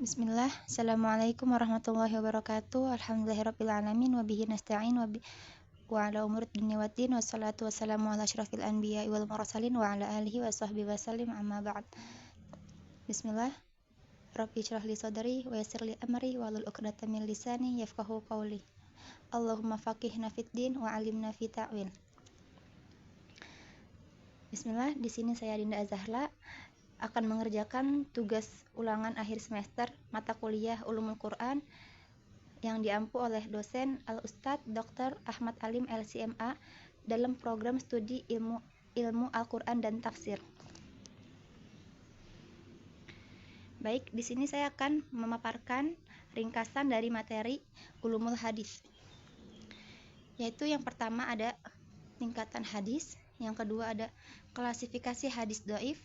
Bismillah, Assalamualaikum warahmatullahi wabarakatuh. Alhamdulillahirrabbilalamin. Wabihi nasta'in wa ala umur dunia wa din. Wassalatu wassalamu ala asyrafil anbiya wal mursalin wa ala alihi wa sahbihi wasallim, amma ba'd. Bismillah. Rabbi syrah li sadri wa yassir li amri wa hlul 'uqdatam min lisani yafqahu qawli. Allahumma faqihna fid din wa 'allimna fit ta'wil. Bismillah, di sini saya Dinda Azahla akan mengerjakan tugas ulangan akhir semester mata kuliah Ulumul Quran yang diampu oleh dosen Al-Ustadz Dr. Ahmad Alim LCMA dalam program studi ilmu Al-Quran dan Tafsir. Baik, di sini saya akan memaparkan ringkasan dari materi Ulumul Hadis. Yaitu yang pertama ada tingkatan hadis, yang kedua ada klasifikasi hadis dhaif,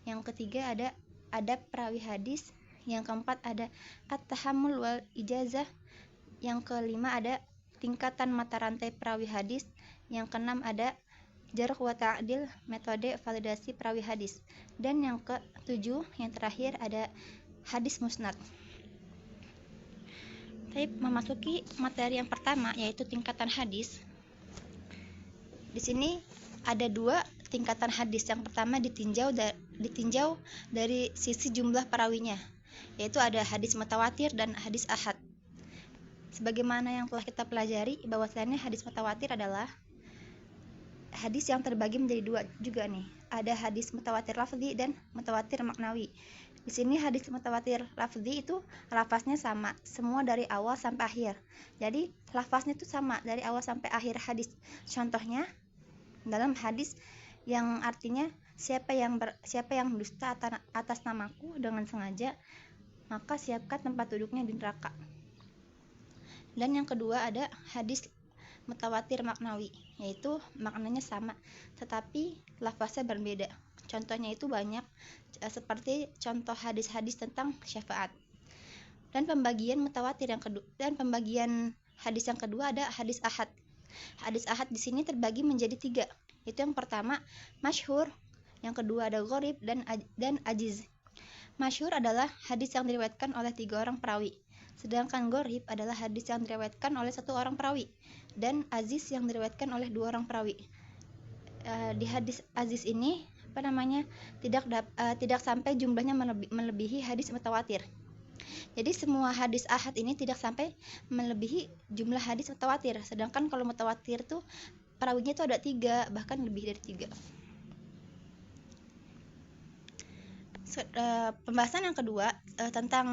yang ketiga ada adab perawi hadis, yang keempat ada at-tahammul wal ijazah, yang kelima ada tingkatan mata rantai perawi hadis, yang keenam ada jarh wa ta'dil, metode validasi perawi hadis, dan yang ketujuh yang terakhir ada hadis musnad. Memasuki materi yang pertama yaitu tingkatan hadis. Di sini ada dua tingkatan hadis. Yang pertama ditinjau dari sisi jumlah perawinya, yaitu ada hadis mutawatir dan hadis ahad. Sebagaimana yang telah kita pelajari, bahwasannya hadis mutawatir adalah hadis yang terbagi menjadi dua juga nih. Ada hadis mutawatir lafzi dan mutawatir maknawi. Di sini hadis mutawatir lafzi itu lafaznya sama, semua dari awal sampai akhir. Jadi lafaznya itu sama dari awal sampai akhir hadis. Contohnya dalam hadis yang artinya siapa yang dusta atas namaku dengan sengaja, maka siapkan tempat duduknya di neraka. Dan yang kedua ada hadis mutawatir maknawi, yaitu maknanya sama tetapi lafaznya berbeda. Contohnya itu banyak, seperti contoh hadis-hadis tentang syafaat. Dan pembagian mutawatir yang kedua, dan pembagian hadis yang kedua ada hadis ahad. Hadis ahad di sini terbagi menjadi tiga. Itu yang pertama masyhur, yang kedua ada gharib dan ajiz. Masyhur adalah hadis yang diriwayatkan oleh 3 orang perawi, sedangkan gharib adalah hadis yang diriwayatkan oleh 1 orang perawi, dan aziz yang diriwayatkan oleh 2 orang perawi. Di hadis aziz ini tidak sampai jumlahnya melebihi hadis mutawatir. Jadi semua hadis ahad ini tidak sampai melebihi jumlah hadis mutawatir. Sedangkan kalau mutawatir tuh perawinya itu ada 3, bahkan lebih dari 3. Pembahasan yang kedua tentang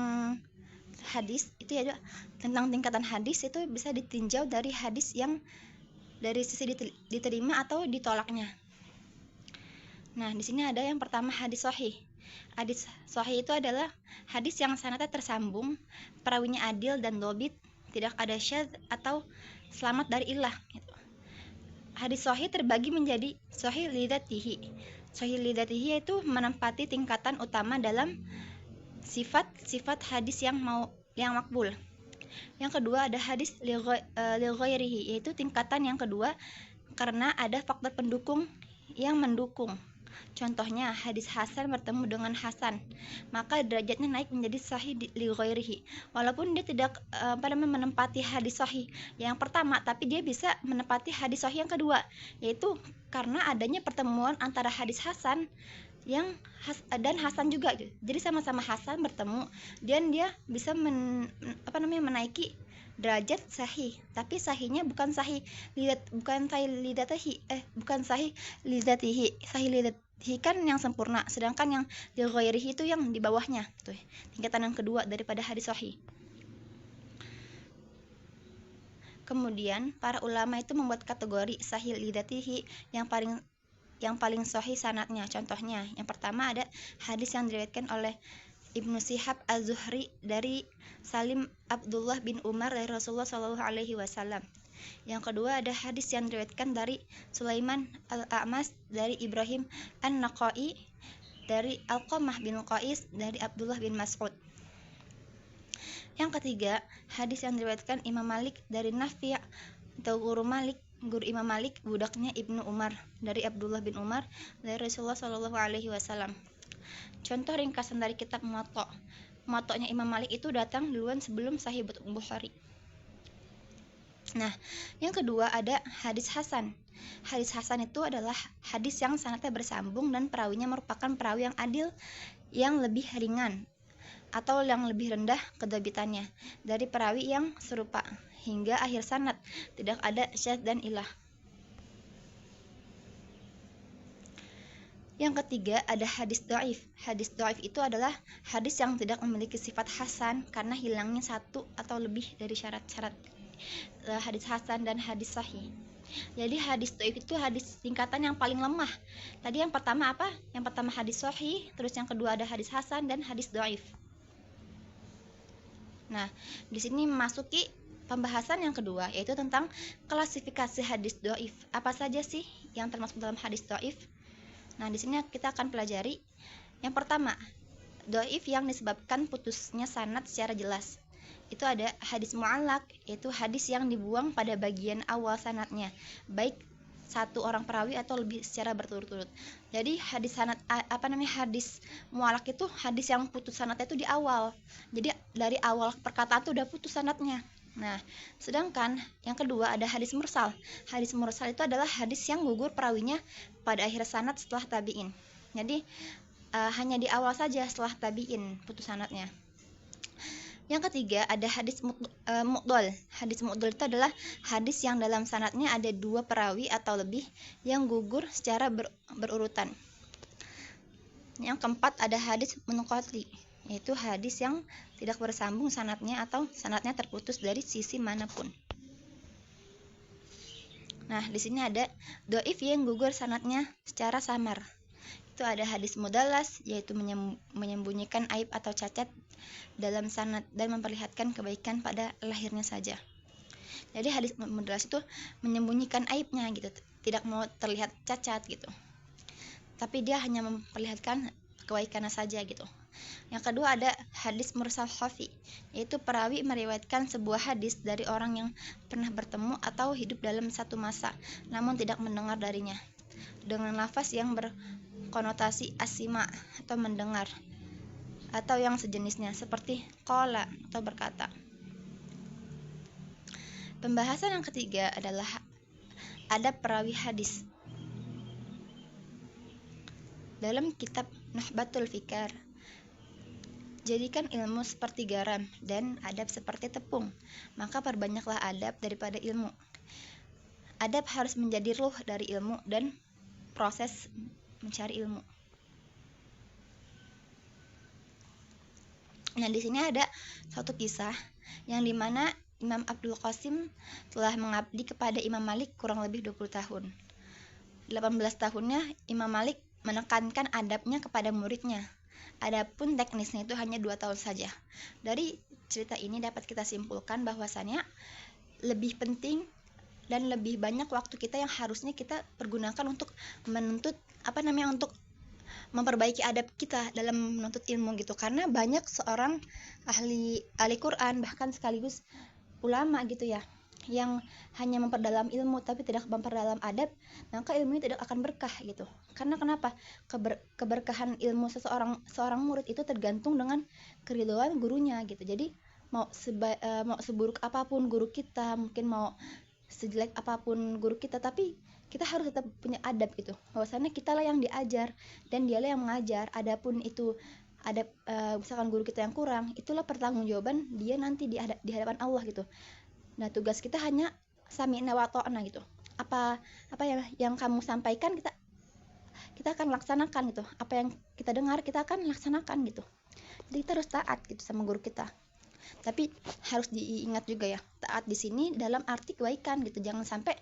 hadis itu ya, tentang tingkatan hadis itu bisa ditinjau dari hadis yang dari sisi diterima atau ditolaknya. Nah, di sini ada yang pertama hadis sahih. Hadis sahih itu adalah hadis yang sanadnya tersambung, perawinya adil dan dhabit, tidak ada syadz atau selamat dari illah gitu. Hadis sahih terbagi menjadi sahih lidzatihi. Sahih lidzatihi yaitu menempati tingkatan utama dalam sifat hadis yang makbul. Yang kedua ada hadis li ghairihi, yaitu tingkatan yang kedua karena ada faktor pendukung yang mendukung. Contohnya hadis hasan bertemu dengan hasan, maka derajatnya naik menjadi sahih li ghairihi. Walaupun dia tidak menempati hadis sahih yang pertama, tapi dia bisa menempati hadis sahih yang kedua, yaitu karena adanya pertemuan antara hadis hasan dan hasan juga. Jadi sama-sama hasan bertemu dan dia bisa menaiki derajat sahih, tapi sahihnya bukan sahih lidzatihi. Sahih lidzatihi kan yang sempurna, sedangkan yang li ghairihi itu yang di bawahnya, tuh tingkatan yang kedua daripada hadis sahih. Kemudian para ulama itu membuat kategori sahih lidzatihi yang paling sahih sanadnya. Contohnya yang pertama ada hadis yang diriwayatkan oleh Ibnu Syihab Az-Zuhri dari Salim Abdullah bin Umar dari Rasulullah SAW. Yang kedua ada hadis yang diriwayatkan dari Sulaiman Al-A'mas dari Ibrahim An-Naqai dari Alqamah bin Qais dari Abdullah bin Mas'ud. Yang ketiga, hadis yang diriwayatkan Imam Malik dari Nafi' atau guru Imam Malik, budaknya Ibnu Umar, dari Abdullah bin Umar dari Rasulullah SAW. Contoh ringkasan dari kitab Muwatta. Muwatta'nya Imam Malik itu datang duluan sebelum Sahih Bukhari. Nah, yang kedua ada hadis hasan. Hadis hasan itu adalah hadis yang sanadnya bersambung dan perawinya merupakan perawi yang adil, yang lebih ringan atau yang lebih rendah kedabitannya dari perawi yang serupa hingga akhir sanad, tidak ada syadz dan ilah. Yang ketiga ada hadis dhaif. Hadis dhaif itu adalah hadis yang tidak memiliki sifat hasan karena hilangnya satu atau lebih dari syarat-syarat hadis hasan dan hadis sahih. Jadi hadis dhaif itu hadis tingkatan yang paling lemah. Tadi yang pertama apa? Yang pertama hadis sahih, terus yang kedua ada hadis hasan dan hadis dhaif. Nah, di sini memasuki pembahasan yang kedua, yaitu tentang klasifikasi hadis dhaif. Apa saja sih yang termasuk dalam hadis dhaif? Nah, di sini kita akan pelajari. Yang pertama, dhaif yang disebabkan putusnya sanad secara jelas. Itu ada hadis mu'allaq, yaitu hadis yang dibuang pada bagian awal sanadnya, baik satu orang perawi atau lebih secara berturut-turut. Jadi hadis hadis mu'allaq itu hadis yang putus sanadnya itu di awal. Jadi dari awal perkataan itu udah putus sanadnya. Nah, sedangkan yang kedua ada hadis mursal. Hadis mursal itu adalah hadis yang gugur perawinya pada akhir sanad setelah tabi'in. Jadi hanya di awal saja setelah tabi'in putus sanadnya. Yang ketiga ada hadis mu'dhal. Hadis mu'dhal itu adalah hadis yang dalam sanadnya ada dua perawi atau lebih yang gugur secara berurutan. Yang keempat ada hadis munqati, yaitu hadis yang tidak bersambung sanadnya atau sanadnya terputus dari sisi manapun. Nah, di sini ada dhaif yang gugur sanadnya secara samar. Itu ada hadis mudallas, yaitu menyembunyikan aib atau cacat dalam sanad dan memperlihatkan kebaikan pada lahirnya saja. Jadi hadis mudallas itu menyembunyikan aibnya gitu, tidak mau terlihat cacat gitu. Tapi dia hanya memperlihatkan kebaikannya saja gitu. Yang kedua ada hadis mursal khafi, yaitu perawi meriwayatkan sebuah hadis dari orang yang pernah bertemu atau hidup dalam satu masa, namun tidak mendengar darinya, dengan lafaz yang berkonotasi asima atau mendengar, atau yang sejenisnya seperti qala atau berkata. Pembahasan yang ketiga adalah adab perawi hadis. Dalam kitab Nuhbatul Fikar, jadikan ilmu seperti garam dan adab seperti tepung, maka perbanyaklah adab daripada ilmu. Adab harus menjadi ruh dari ilmu dan proses mencari ilmu. Nah, di sini ada suatu kisah yang dimana Imam Abdul Qasim telah mengabdi kepada Imam Malik kurang lebih 20 tahun. 18 tahunnya Imam Malik menekankan adabnya kepada muridnya. Adapun teknisnya itu hanya 2 tahun saja. Dari cerita ini dapat kita simpulkan bahwasannya lebih penting dan lebih banyak waktu kita yang harusnya kita pergunakan untuk menuntut untuk memperbaiki adab kita dalam menuntut ilmu gitu. Karena banyak seorang ahli Quran bahkan sekaligus ulama gitu ya, yang hanya memperdalam ilmu tapi tidak memperdalam adab, maka ilmunya tidak akan berkah gitu. Karena kenapa? Keberkahan ilmu seorang murid itu tergantung dengan keridhaan gurunya gitu. Jadi mau seburuk apapun guru kita, mungkin mau sejelek apapun guru kita, tapi kita harus tetap punya adab gitu. Bahwasannya kita lah yang diajar dan dialah yang mengajar. Adapun itu adab misalkan guru kita yang kurang, itulah pertanggungjawaban dia nanti di hadapan Allah gitu. Nah, tugas kita hanya sami'na wa ta'na gitu. Apa yang kamu sampaikan kita akan laksanakan gitu. Apa yang kita dengar kita akan laksanakan gitu. Jadi kita harus taat gitu sama guru kita. Tapi harus diingat juga ya, taat di sini dalam arti kebaikan gitu. Jangan sampai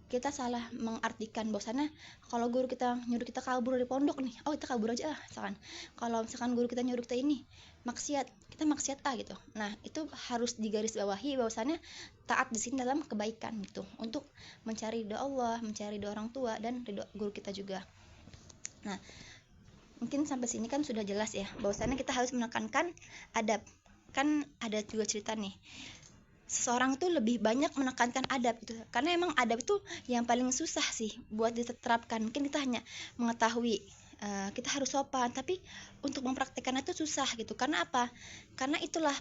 kita salah mengartikan bahwasannya kalau guru kita nyuruh kita kabur dari pondok nih, kita kabur aja lah misalkan. Kalau misalkan guru kita nyuruh kita ini maksiat, kita maksiat gitu. Nah, itu harus digarisbawahi bahwasannya taat di sini dalam kebaikan gitu, untuk mencari ridho Allah, mencari ridho orang tua dan ridho guru kita juga. Nah, mungkin sampai sini kan sudah jelas ya bahwasannya kita harus menekankan adab. Kan ada juga cerita nih, seseorang tuh lebih banyak menekankan adab gitu, karena emang adab itu yang paling susah sih buat diterapkan. Mungkin kita hanya mengetahui kita harus sopan, tapi untuk mempraktikkan itu susah gitu. Karena apa? Karena itulah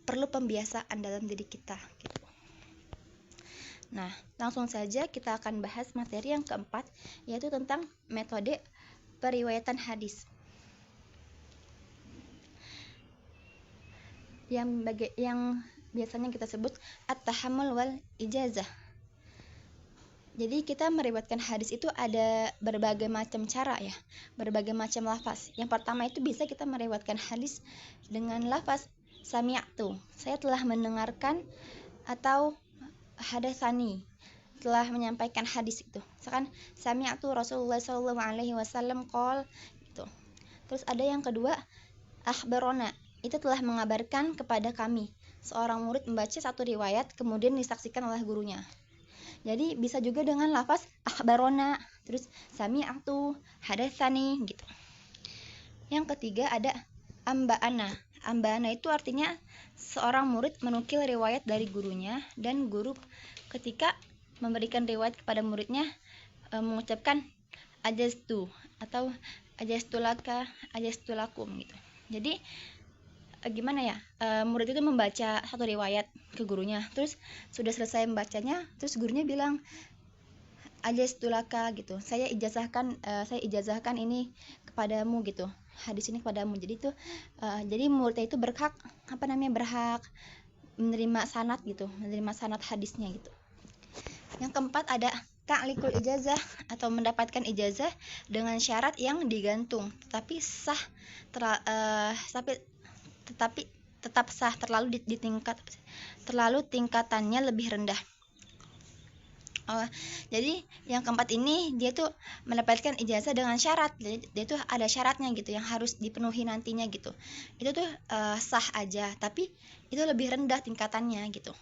perlu pembiasaan dalam diri kita gitu. Nah, langsung saja kita akan bahas materi yang keempat, yaitu tentang metode periwayatan hadis. Yang biasanya kita sebut at-tahammul wal ijazah. Jadi kita meriwayatkan hadis itu ada berbagai macam cara ya, berbagai macam lafaz. Yang pertama itu bisa kita meriwayatkan hadis dengan lafaz sami'tu, saya telah mendengarkan, atau hadatsani, telah menyampaikan hadis itu. Misalkan sami'tu Rasulullah SAW qol gitu. Terus ada yang kedua, akhbarona, itu telah mengabarkan kepada kami. Seorang murid membaca satu riwayat kemudian disaksikan oleh gurunya. Jadi bisa juga dengan lafaz akhbarona, terus sami'tu, hadatsani gitu. Yang ketiga ada amba'ana. Amba'ana itu artinya seorang murid menukil riwayat dari gurunya, dan guru ketika memberikan riwayat kepada muridnya mengucapkan ajaztu atau ajaztulaka, ajaztulakum gitu. Jadi gimana ya, murid itu membaca satu riwayat ke gurunya, terus sudah selesai membacanya, terus gurunya bilang ajaztulaka gitu, saya ijazahkan ini kepadamu gitu, hadis ini kepadamu. Jadi itu jadi muridnya itu berhak menerima sanad gitu, menerima sanad hadisnya gitu. Yang keempat ada ta'liqul ijazah, atau mendapatkan ijazah dengan syarat yang digantung tetapi sah, tetapi tetap sah, terlalu tingkatannya lebih rendah. Jadi yang keempat ini dia tuh mendapatkan ijazah dengan syarat, jadi dia tuh ada syaratnya gitu yang harus dipenuhi nantinya gitu. Itu tuh sah aja, tapi itu lebih rendah tingkatannya gitu.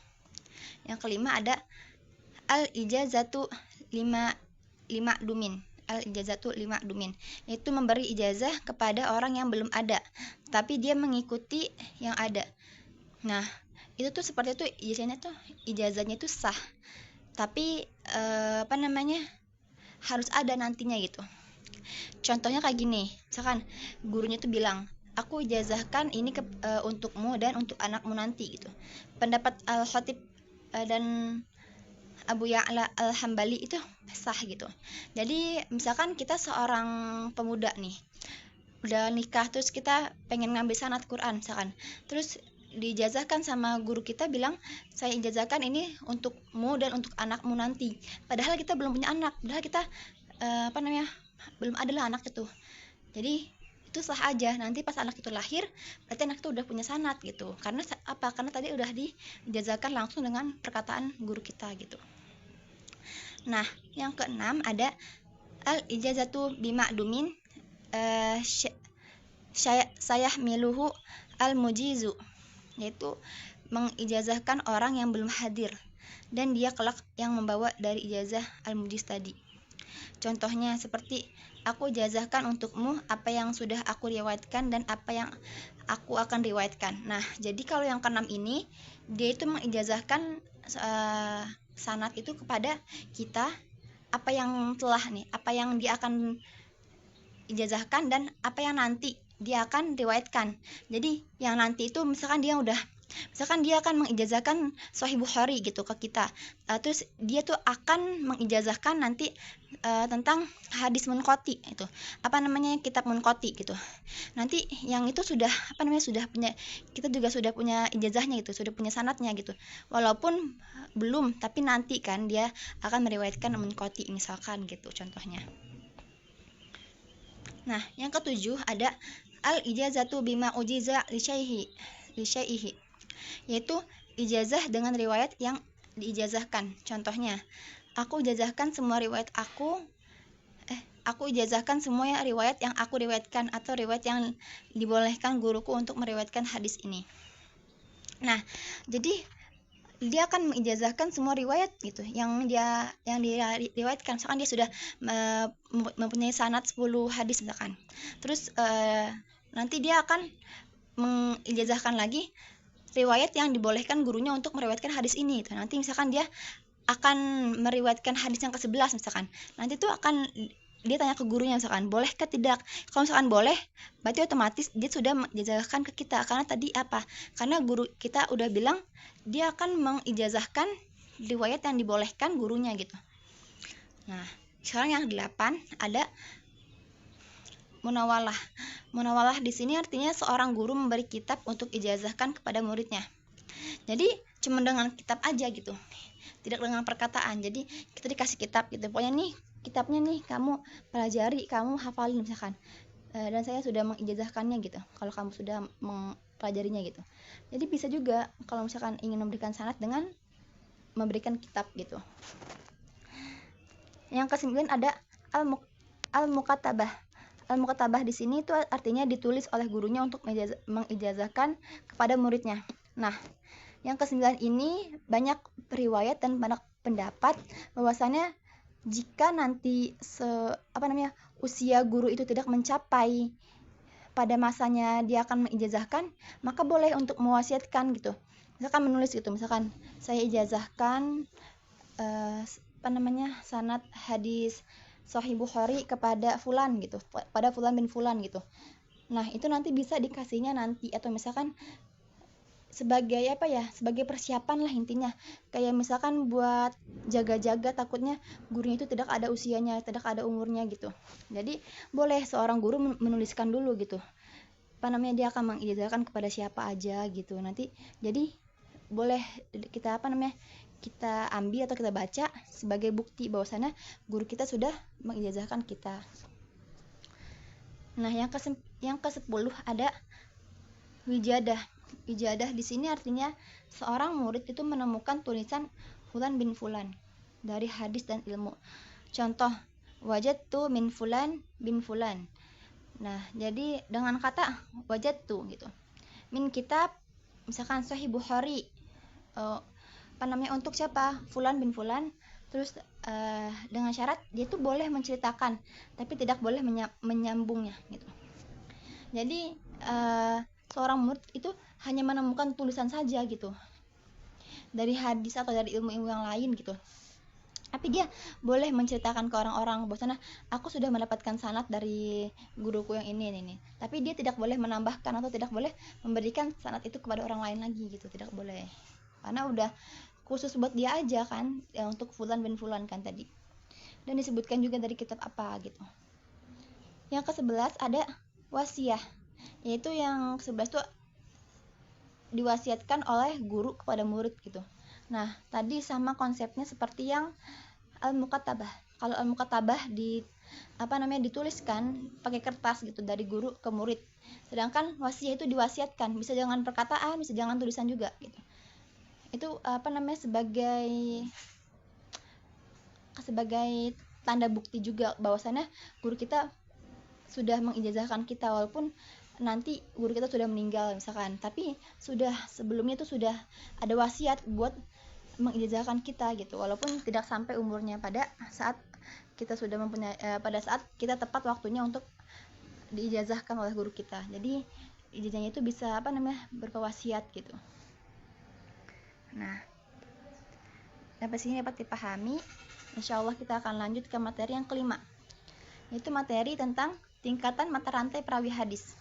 Yang kelima ada al ijazatu lima dumin. Al-ijazatu lima dumin, yaitu memberi ijazah kepada orang yang belum ada tapi dia mengikuti yang ada. Nah, itu tuh seperti itu, ijazahnya tuh sah, tapi harus ada nantinya gitu. Contohnya kayak gini, misalkan gurunya tuh bilang, aku ijazahkan ini untukmu dan untuk anakmu nanti gitu. Pendapat Al-Khatib dan Abu Ya'la Al-Hambali itu sah gitu. Jadi misalkan kita seorang pemuda nih, udah nikah, terus kita pengen ngambil sanad Quran misalkan, terus dijazahkan sama guru kita bilang, saya ijazahkan ini untukmu dan untuk anakmu nanti. Padahal kita belum punya anak, padahal kita belum adalah anak itu. Jadi itu sah aja, nanti pas anak itu lahir berarti anak itu udah punya sanad gitu. Karena apa? Karena tadi udah dijazahkan langsung dengan perkataan guru kita gitu. Nah, yang keenam ada al ijazatu bima'dumin, saya miluhu al mujizu, yaitu mengijazahkan orang yang belum hadir dan dia kelak yang membawa dari ijazah al mujiz tadi. Contohnya seperti, aku ijazahkan untukmu apa yang sudah aku riwayatkan dan apa yang aku akan riwayatkan. Nah, jadi kalau yang keenam ini dia itu mengijazahkan sanad itu kepada kita, apa yang dia akan ijazahkan dan apa yang nanti dia akan riwayatkan. Jadi yang nanti itu misalkan dia akan mengijazahkan Sahih Bukhari gitu ke kita, terus dia tuh akan mengijazahkan nanti tentang hadis munqati, itu kitab munqati gitu. Nanti yang itu sudah punya, kita juga sudah punya ijazahnya gitu, sudah punya sanadnya gitu, walaupun belum, tapi nanti kan dia akan meriwayatkan munqati misalkan gitu contohnya. Nah, yang ketujuh ada al ijazatu bima ujiza li syaihi, yaitu ijazah dengan riwayat yang diijazahkan. Contohnya, aku ijazahkan semua riwayat aku ijazahkan semua riwayat yang aku riwayatkan, atau riwayat yang dibolehkan guruku untuk meriwayatkan hadis ini. Nah, jadi dia akan mengijazahkan semua riwayat gitu yang dia riwayatkan. Misalkan dia sudah mempunyai sanad 10 hadis misalkan, terus nanti dia akan mengijazahkan lagi riwayat yang dibolehkan gurunya untuk meriwayatkan hadis ini gitu. Nanti misalkan dia akan meriwayatkan hadis yang ke-11 misalkan, nanti itu akan dia tanya ke gurunya misalkan boleh ke tidak. Kalau misalkan boleh, berarti otomatis dia sudah mengijazahkan ke kita. Karena tadi apa? Karena guru kita udah bilang dia akan mengijazahkan riwayat yang dibolehkan gurunya gitu. Nah, sekarang yang 8 ada munawalah. Munawalah di sini artinya seorang guru memberi kitab untuk ijazahkan kepada muridnya. Jadi cuma dengan kitab aja gitu, tidak dengan perkataan. Jadi kita dikasih kitab gitu, pokoknya nih kitabnya nih kamu pelajari, kamu hafalin misalkan, dan saya sudah mengijazahkannya gitu kalau kamu sudah mempelajarinya gitu. Jadi bisa juga kalau misalkan ingin memberikan sanad dengan memberikan kitab gitu. Yang ke-9 ada al-mukatabah. Al-mukatabah di sini itu artinya ditulis oleh gurunya untuk mengijazahkan kepada muridnya. Nah, yang ke-9 ini banyak riwayat dan banyak pendapat bahwasannya jika nanti usia guru itu tidak mencapai pada masanya dia akan mengijazahkan, maka boleh untuk mewasiatkan gitu. Misalkan menulis gitu, misalkan saya ijazahkan sanad hadis Sahih Bukhari kepada fulan gitu, pada fulan bin fulan gitu. Nah, itu nanti bisa dikasihnya nanti, atau misalkan sebagai sebagai persiapan lah intinya, kayak misalkan buat jaga-jaga takutnya gurunya itu tidak ada usianya, tidak ada umurnya gitu. Jadi boleh seorang guru menuliskan dulu gitu, dia akan mengijazahkan kepada siapa aja gitu. Nanti jadi boleh kita kita ambil atau kita baca sebagai bukti bahwasannya guru kita sudah mengijazahkan kita. Nah, yang ke-10 ada wijadah. Wijadah di sini artinya seorang murid itu menemukan tulisan fulan bin fulan dari hadis dan ilmu. Contoh, wajadtu min fulan bin fulan. Nah, jadi dengan kata wajadtu gitu. Min kitab misalkan Sahih Bukhari. Untuk siapa? Fulan bin fulan. Terus dengan syarat dia tuh boleh menceritakan, tapi tidak boleh menyambungnya gitu. Jadi seorang murid itu hanya menemukan tulisan saja gitu dari hadis atau dari ilmu-ilmu yang lain gitu, tapi dia boleh menceritakan ke orang-orang bahwasanya aku sudah mendapatkan sanad dari guruku yang ini. Tapi dia tidak boleh menambahkan atau tidak boleh memberikan sanad itu kepada orang lain lagi gitu, tidak boleh, karena udah khusus buat dia aja kan, ya, untuk fulan bin fulan kan tadi, dan disebutkan juga dari kitab apa gitu. Yang ke-11 ada wasiyah, yaitu yang 11 tuh diwasiatkan oleh guru kepada murid gitu. Nah, tadi sama konsepnya seperti yang al-mukatabah. Kalau al-mukatabah dituliskan pakai kertas gitu dari guru ke murid. Sedangkan wasiyah itu diwasiatkan, bisa dengan perkataan, bisa dengan tulisan juga gitu. Itu sebagai tanda bukti juga bahwasannya guru kita sudah mengijazahkan kita, walaupun nanti guru kita sudah meninggal misalkan, tapi sebelumnya itu sudah ada wasiat buat mengijazahkan kita gitu, walaupun tidak sampai umurnya pada saat kita sudah pada saat kita tepat waktunya untuk diijazahkan oleh guru kita. Jadi ijazahnya itu bisa berupa wasiat gitu. Nah, sampai sini dapat dipahami. Insyaallah kita akan lanjut ke materi yang kelima, yaitu materi tentang tingkatan mata rantai perawi hadis.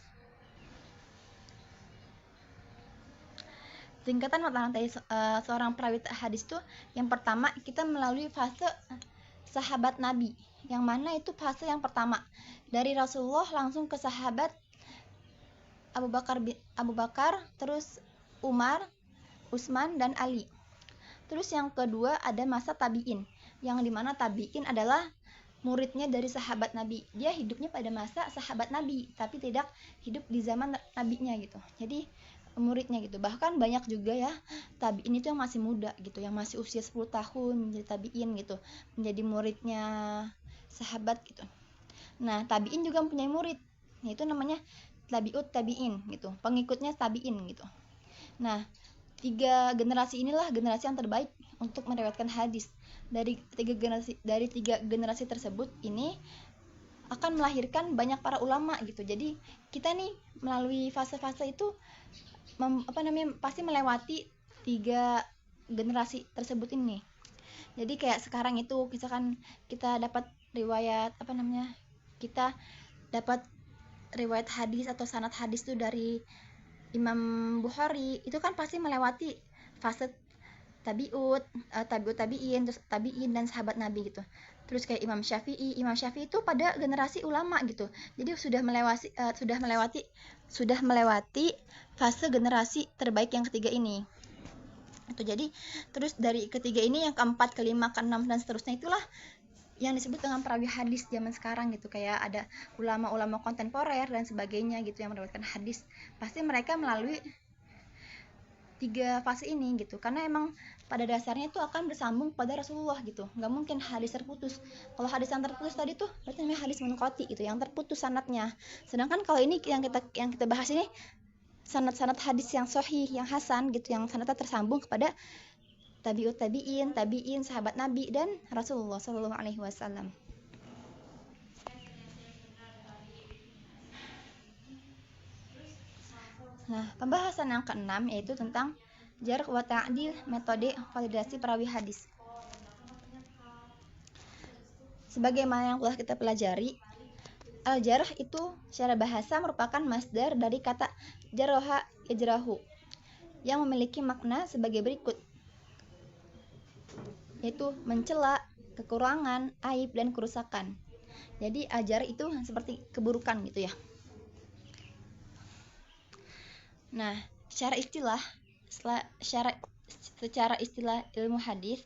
Tingkatan mata rantai seorang perawi hadis itu, yang pertama kita melalui fase sahabat Nabi, yang mana itu fase yang pertama dari Rasulullah langsung ke sahabat Abu Bakar, terus Umar, Utsman dan Ali. Terus yang kedua ada masa tabi'in, yang dimana tabi'in adalah muridnya dari sahabat Nabi. Dia hidupnya pada masa sahabat Nabi, tapi tidak hidup di zaman Nabinya gitu. Jadi muridnya gitu. Bahkan banyak juga ya tabi'in itu yang masih muda gitu, yang masih usia 10 tahun menjadi tabi'in gitu, menjadi muridnya sahabat gitu. Nah, tabi'in juga mempunyai murid, yaitu namanya tabi'ut tabi'in gitu, pengikutnya tabi'in gitu. Nah, 3 generasi inilah generasi yang terbaik untuk meriwayatkan hadis. Dari 3 generasi tersebut ini akan melahirkan banyak para ulama gitu. Jadi kita nih melalui fase-fase itu pasti melewati 3 generasi tersebut ini. Jadi kayak sekarang itu misalkan kita dapat riwayat kita dapat riwayat hadis atau sanad hadis itu dari Imam Bukhari, itu kan pasti melewati fase tabiut, tabiin, terus tabiin dan sahabat Nabi gitu. Terus kayak Imam Syafi'i itu pada generasi ulama gitu. Jadi sudah melewati fase generasi terbaik yang ketiga ini. Itu jadi terus dari ketiga ini yang keempat, kelima, keenam dan seterusnya itulah yang disebut dengan perawi hadis zaman sekarang gitu. Kayak ada ulama-ulama kontemporer dan sebagainya gitu yang meriwayatkan hadis. Pasti mereka melalui 3 fase ini gitu, karena emang pada dasarnya itu akan bersambung pada Rasulullah gitu, nggak mungkin hadis terputus. Kalau hadis yang terputus tadi tuh berarti namanya hadis munqati gitu, yang terputus sanadnya. Sedangkan kalau ini yang kita bahas ini sanad hadis yang sahih, yang hasan gitu, yang sanadnya tersambung kepada tabiin, sahabat Nabi dan Rasulullah Shallallahu Alaihi Wasallam. Nah, pembahasan yang keenam yaitu tentang jarh wa ta'dil, metode validasi perawi hadis. Sebagaimana yang telah kita pelajari, al-jarh itu secara bahasa merupakan masdar dari kata jaroha yajrahu yang memiliki makna sebagai berikut, yaitu mencela, kekurangan, aib, dan kerusakan. Jadi al-jarh itu seperti keburukan gitu ya. Nah, secara istilah ilmu hadis,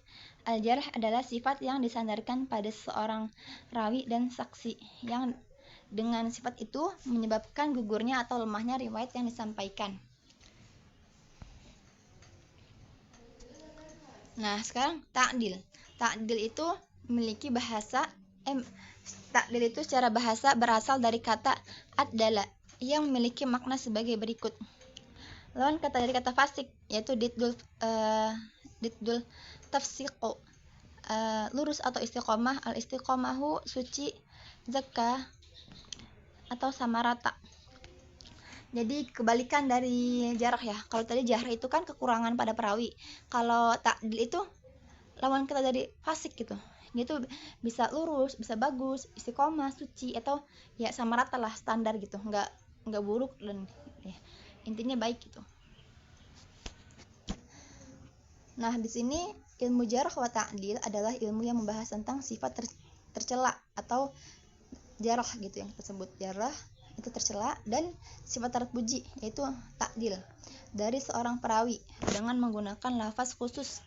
al-jarh adalah sifat yang disandarkan pada seorang rawi dan saksi yang dengan sifat itu menyebabkan gugurnya atau lemahnya riwayat yang disampaikan. Nah, sekarang ta'dil. Ta'dil itu memiliki ta'dil itu secara bahasa berasal dari kata ad-dala yang memiliki makna sebagai berikut. Lawan kata dari kata fasik yaitu diddul tafsiqo, lurus atau istiqomah. Al istiqomahu suci, zakah atau sama rata. Jadi kebalikan dari jarh ya. Kalau tadi jarh itu kan kekurangan pada perawi, kalau ta'dil itu lawan kata dari fasik gitu. Dia tuh bisa lurus, bisa bagus, istiqomah, suci, atau ya sama rata lah, standar gitu, nggak buruk dan ya, intinya baik gitu. Nah, di sini ilmu jarh wa ta'dil adalah ilmu yang membahas tentang sifat tercela atau jarh gitu, yang kita sebut jarh itu tercela, dan sifat terpuji yaitu ta'dil dari seorang perawi dengan menggunakan lafaz khusus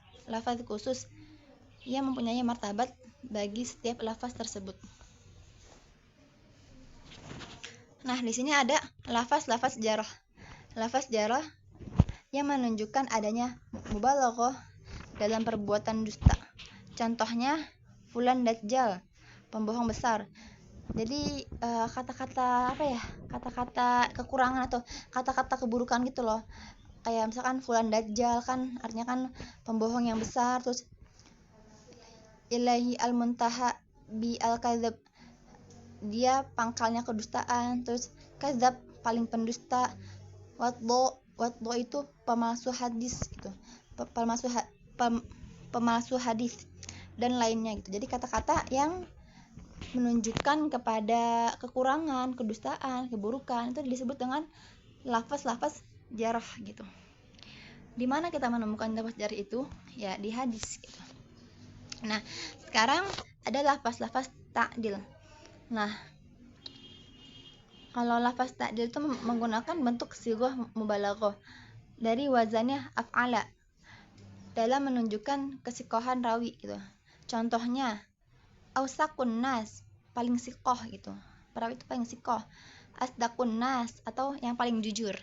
yang mempunyai martabat bagi setiap lafaz tersebut. Nah, di sini ada lafaz jarh. Lafaz jarh yang menunjukkan adanya mubalaghah dalam perbuatan dusta. Contohnya fulan dajjal, pembohong besar. Jadi kata-kata kekurangan atau kata-kata keburukan gitu loh. Kayak misalkan fulan dajjal kan artinya kan pembohong yang besar. Terus ilahi al-muntaha bi al-kadzab, dia pangkalnya kedustaan. Terus kadzab, paling pendusta. Watbo itu pemalsu hadis gitu, pemalsu hadis dan lainnya gitu. Jadi kata-kata yang menunjukkan kepada kekurangan, kedustaan, keburukan itu disebut dengan lafaz jarh gitu. Di mana kita menemukan lafaz jarh itu? Ya di hadis gitu. Nah, sekarang ada lafaz ta'dil. Nah, kalau lafaz ta'dil itu menggunakan bentuk sighah mubalaghah dari wazannya af'ala dalam menunjukkan kesikohan rawi gitu. Contohnya ausakun nas, paling sikoh gitu, perawi itu paling sikoh. Asdaqun nas, atau yang paling jujur.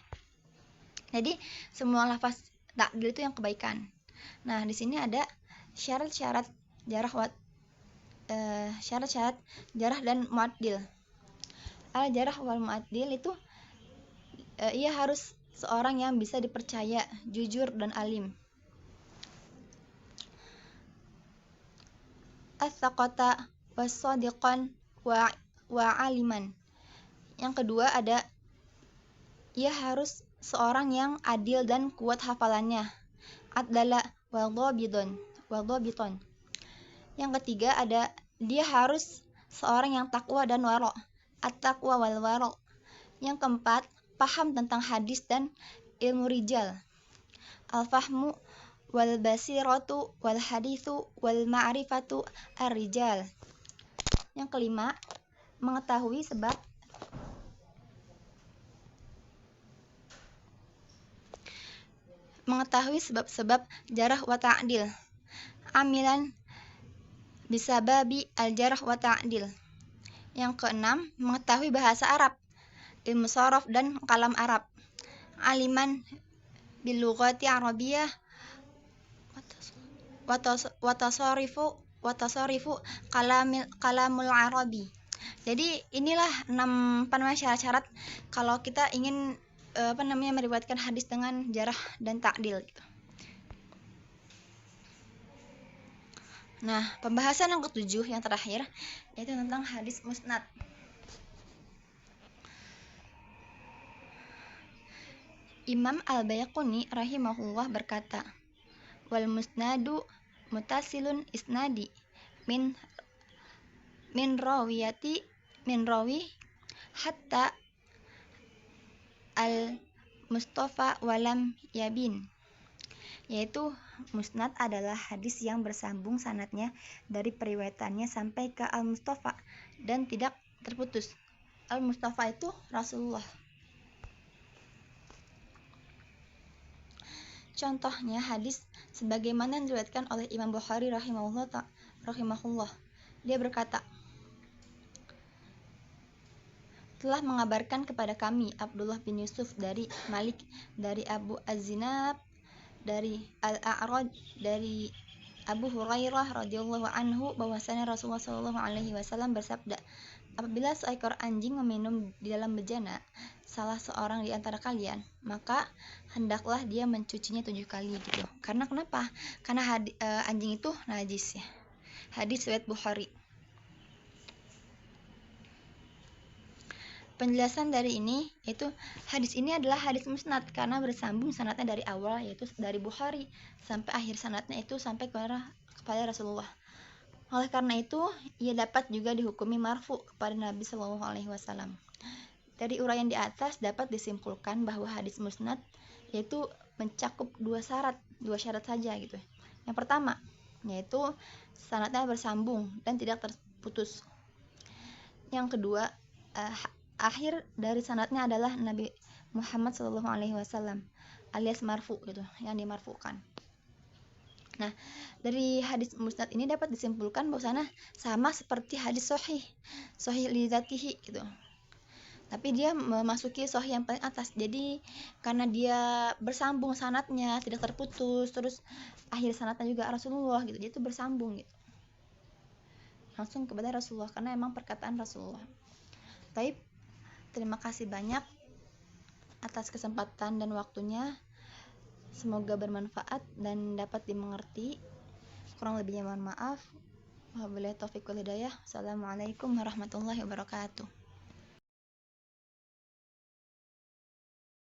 Jadi semua lafaz ta'dil itu yang kebaikan. Nah, di sini ada syarat-syarat jarh dan mu'addil. Al jarh wal mu'addil itu ia harus seorang yang bisa dipercaya, jujur dan alim. As-saqata was-sadiqan wa aliman. Yang kedua ada ia harus seorang yang adil dan kuat hafalannya. Adala wa dhabiton. Yang ketiga ada dia harus seorang yang takwa dan waro. At-taqwa wal waro. Yang keempat, paham tentang hadis dan ilmu rijal. Al-fahmu wal basiratu wal hadithu wal ma'rifatu ar-rijal. Yang kelima, mengetahui sebab-sebab jarah wa ta'dil. Amilan bisababi al-jarah wa ta'dil. Yang keenam, mengetahui bahasa Arab, ilmu sharaf dan kalam Arab. Aliman bil lughati arabiyah wa tasarifu kalamul arabi. Jadi inilah 6 syarat-syarat kalau kita ingin meriwayatkan hadis dengan jarah dan ta'dil gitu. Nah, pembahasan yang ketujuh yang terakhir yaitu tentang hadis musnad. Imam Al-Baiquni rahimahullah berkata, wal musnadu mutasilun isnadi min rawi hatta al-mustafa walam yabin. Yaitu musnad adalah hadis yang bersambung sanadnya dari periwayatannya sampai ke al-mustafa dan tidak terputus. Al-mustafa itu Rasulullah. Contohnya hadis sebagaimana yang diriwayatkan oleh Imam Bukhari rahimahullah. Dia berkata, telah mengabarkan kepada kami Abdullah bin Yusuf dari Malik, dari Abu Az-Zinab, dari Al-A'raj, dari Abu Hurairah radhiyallahu anhu bahwasanya Rasulullah sallallahu alaihi wasallam bersabda, apabila seekor anjing meminum di dalam bejana salah seorang di antara kalian, maka hendaklah dia mencucinya 7 kali gitu. Karena kenapa? Karena anjing itu najis ya. Hadis riwayat Bukhari. Penjelasan dari ini yaitu hadis ini adalah hadis musnad karena bersambung sanadnya dari awal yaitu dari Bukhari sampai akhir sanadnya itu sampai kepada Rasulullah. Oleh karena itu ia dapat juga dihukumi marfu kepada Nabi Shallallahu Alaihi Wasallam. Dari uraian di atas dapat disimpulkan bahwa hadis musnad yaitu mencakup dua syarat saja gitu. Yang pertama yaitu sanadnya bersambung dan tidak terputus. Yang kedua, akhir dari sanadnya adalah Nabi Muhammad SAW alias marfu gitu, yang dimarfukan. Nah, dari hadis musnad ini dapat disimpulkan bahwasanya sama seperti hadis sahih li dzatihi gitu. Tapi dia memasuki sahih yang paling atas. Jadi karena dia bersambung sanadnya, tidak terputus, terus akhir sanadnya juga Rasulullah gitu. Jadi itu bersambung gitu. Langsung kepada Rasulullah karena emang perkataan Rasulullah. Baik, terima kasih banyak atas kesempatan dan waktunya. Semoga bermanfaat dan dapat dimengerti. Kurang lebihnya mohon maaf. Wabillahi taufiq wal hidayah. Assalamualaikum warahmatullahi wabarakatuh.